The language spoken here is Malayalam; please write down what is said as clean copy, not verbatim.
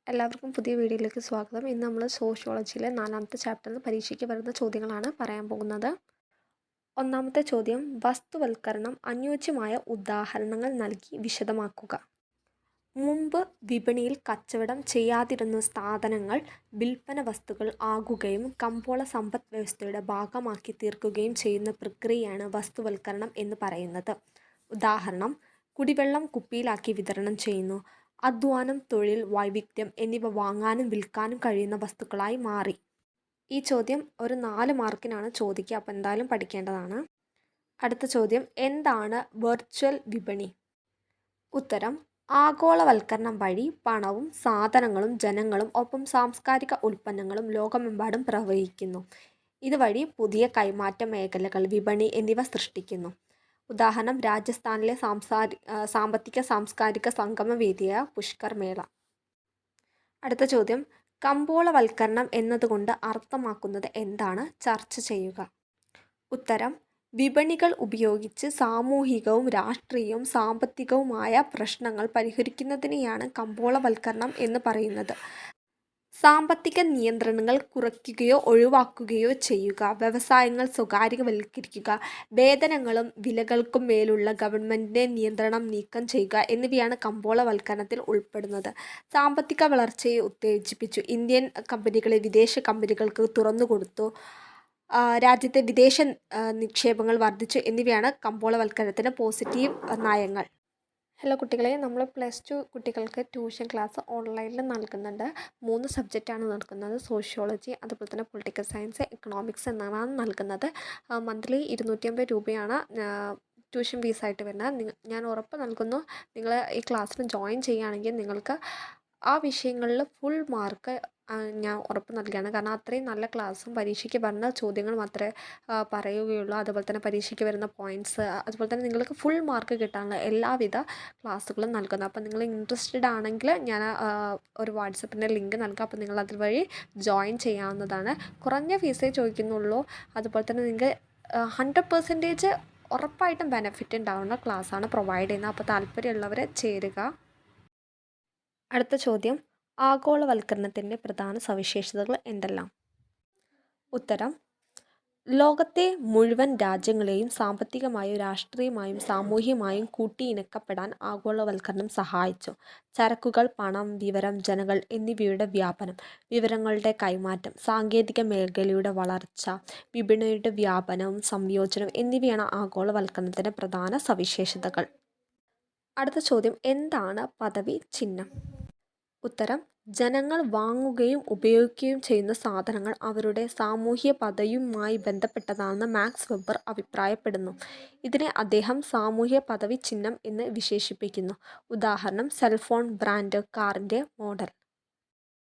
എല്ലാവർക്കും പുതിയ വീഡിയോയിലേക്ക് സ്വാഗതം. ഇന്ന് നമ്മൾ സോഷ്യോളജിയിലെ 4ാമത്തെ ചാപ്റ്ററിൽ പരീക്ഷയ്ക്ക് വരുന്ന ചോദ്യങ്ങളാണ് പറയാൻ പോകുന്നത്. ഒന്നാമത്തെ ചോദ്യം, വസ്തുവൽക്കരണം അനുയോജ്യമായ ഉദാഹരണങ്ങൾ നൽകി വിശദമാക്കുക. മുമ്പ് വിപണിയിൽ കച്ചവടം ചെയ്യാതിരുന്ന സാധനങ്ങൾ വിൽപ്പന വസ്തുക്കൾ ആകുകയും കമ്പോള സമ്പദ് വ്യവസ്ഥയുടെ ഭാഗമാക്കി തീർക്കുകയും ചെയ്യുന്ന പ്രക്രിയയാണ് വസ്തുവൽക്കരണം എന്ന് പറയുന്നത്. ഉദാഹരണം, കുടിവെള്ളം കുപ്പിയിലാക്കി വിതരണം ചെയ്യുന്നു. അധ്വാനം, തൊഴിൽ, വൈവിധ്യം എന്നിവ വാങ്ങാനും വിൽക്കാനും കഴിയുന്ന വസ്തുക്കളായി മാറി. ഈ ചോദ്യം ഒരു 4 മാർക്കിനാണ് ചോദിക്കുക, അപ്പോൾ എന്തായാലും പഠിക്കേണ്ടതാണ്. അടുത്ത ചോദ്യം, എന്താണ് വെർച്വൽ വിപണി? ഉത്തരം, ആഗോളവൽക്കരണം വഴി പണവും സാധനങ്ങളും ജനങ്ങളും ഒപ്പം സാംസ്കാരിക ഉൽപ്പന്നങ്ങളും ലോകമെമ്പാടും പ്രവഹിക്കുന്നു. ഇതുവഴി പുതിയ കൈമാറ്റ മേഖലകൾ, വിപണി എന്നിവ സൃഷ്ടിക്കുന്നു. ഉദാഹരണം, രാജസ്ഥാനിലെ സാമ്പത്തിക സാംസ്കാരിക സംഗമവേദിയായ പുഷ്കർ മേള. അടുത്ത ചോദ്യം, കമ്പോളവൽക്കരണം എന്നതുകൊണ്ട് അർത്ഥമാക്കുന്നത് എന്താണ്? ചർച്ച ചെയ്യുക. ഉത്തരം, വിപണികൾ ഉപയോഗിച്ച് സാമൂഹികവും രാഷ്ട്രീയവും സാമ്പത്തികവുമായ പ്രശ്നങ്ങൾ പരിഹരിക്കുന്നതിനെയാണ് കമ്പോളവൽക്കരണം എന്ന് പറയുന്നത്. സാമ്പത്തിക നിയന്ത്രണങ്ങൾ കുറയ്ക്കുകയോ ഒഴിവാക്കുകയോ ചെയ്യുക, വ്യവസായങ്ങൾ സ്വകാര്യവൽക്കരിക്കുക, വേതനങ്ങളും വിലകൾക്കും മേലുള്ള ഗവൺമെൻറ്റിൻ്റെ നിയന്ത്രണം നീക്കം ചെയ്യുക എന്നിവയാണ് കമ്പോളവൽക്കരണത്തിൽ ഉൾപ്പെടുന്നത്. സാമ്പത്തിക വളർച്ചയെ ഉത്തേജിപ്പിച്ചു. ഇന്ത്യൻ കമ്പനികളെ വിദേശ കമ്പനികൾക്ക് തുറന്നുകൊടുത്തു. രാജ്യത്തെ വിദേശ നിക്ഷേപങ്ങൾ വർദ്ധിച്ചു എന്നിവയാണ് കമ്പോളവൽക്കരണത്തിന് പോസിറ്റീവ് നയങ്ങൾ. ഹലോ കുട്ടികളെ, നമ്മൾ +2 കുട്ടികൾക്ക് ട്യൂഷൻ ക്ലാസ് ഓൺലൈനിൽ നൽകുന്നുണ്ട്. 3 സബ്ജക്റ്റാണ് നൽകുന്നത്. സോഷ്യോളജി, അതുപോലെ തന്നെ പൊളിറ്റിക്കൽ സയൻസ്, എക്കണോമിക്സ് എന്നാണ് നൽകുന്നത്. മന്ത്ലി 250 രൂപയാണ് ട്യൂഷൻ ഫീസായിട്ട് വരുന്നത്. ഞാൻ ഉറപ്പ് നൽകുന്നു, നിങ്ങൾ ഈ ക്ലാസ്സിൽ ജോയിൻ ചെയ്യുകയാണെങ്കിൽ നിങ്ങൾക്ക് ആ വിഷയങ്ങളിൽ ഫുൾ മാർക്ക് ഞാൻ ഉറപ്പ് നൽകുകയാണ്. കാരണം അത്രയും നല്ല ക്ലാസ്സും പരീക്ഷയ്ക്ക് വരുന്ന ചോദ്യങ്ങൾ മാത്രമേ പറയുകയുള്ളൂ. അതുപോലെ തന്നെ പരീക്ഷയ്ക്ക് വരുന്ന പോയിൻറ്റ്സ്, അതുപോലെ തന്നെ നിങ്ങൾക്ക് ഫുൾ മാർക്ക് കിട്ടാനുള്ള എല്ലാവിധ ക്ലാസ്സുകളും നൽകുന്നു. അപ്പോൾ നിങ്ങൾ ഇൻട്രസ്റ്റഡ് ആണെങ്കിൽ ഞാൻ ഒരു വാട്സപ്പിൻ്റെ ലിങ്ക് നൽകാം. അപ്പോൾ നിങ്ങൾ അതുവഴി ജോയിൻ ചെയ്യാവുന്നതാണ്. കുറഞ്ഞ ഫീസേ ചോദിക്കുന്നുള്ളൂ. അതുപോലെ തന്നെ നിങ്ങൾക്ക് 100% ഉറപ്പായിട്ടും ബെനിഫിറ്റ് ഉണ്ടാവുന്ന ക്ലാസ്സാണ് പ്രൊവൈഡ് ചെയ്യുന്നത്. അപ്പോൾ താല്പര്യമുള്ളവർ ചേരുക. അടുത്ത ചോദ്യം, ആഗോളവൽക്കരണത്തിൻ്റെ പ്രധാന സവിശേഷതകൾ എന്തെല്ലാം? ഉത്തരം, ലോകത്തെ മുഴുവൻ രാജ്യങ്ങളെയും സാമ്പത്തികമായും രാഷ്ട്രീയമായും സാമൂഹികമായും കൂട്ടിയിണക്കപ്പെടാൻ ആഗോളവൽക്കരണം സഹായിച്ചു. ചരക്കുകൾ, പണം, വിവരം, ജനങ്ങൾ എന്നിവയുടെ വ്യാപനം, വിവരങ്ങളുടെ കൈമാറ്റം, സാങ്കേതിക മേഖലയുടെ വളർച്ച, വിപണിയുടെ വ്യാപനവും സംയോജനവും എന്നിവയാണ് ആഗോളവൽക്കരണത്തിൻ്റെ പ്രധാന സവിശേഷതകൾ. അടുത്ത ചോദ്യം, എന്താണ് പദവി ചിഹ്നം? ഉത്തരം, ജനങ്ങൾ വാങ്ങുകയും ഉപയോഗിക്കുകയും ചെയ്യുന്ന സാധനങ്ങൾ അവരുടെ സാമൂഹ്യ പദവിയുമായി ബന്ധപ്പെട്ടതാണെന്ന് മാക്സ് വെബർ അഭിപ്രായപ്പെടുന്നു. ഇതിനെ അദ്ദേഹം സാമൂഹ്യ പദവി ചിഹ്നം എന്ന് വിശേഷിപ്പിക്കുന്നു. ഉദാഹരണം, സെൽഫോൺ ബ്രാൻഡ്, കാറിൻ്റെ മോഡൽ.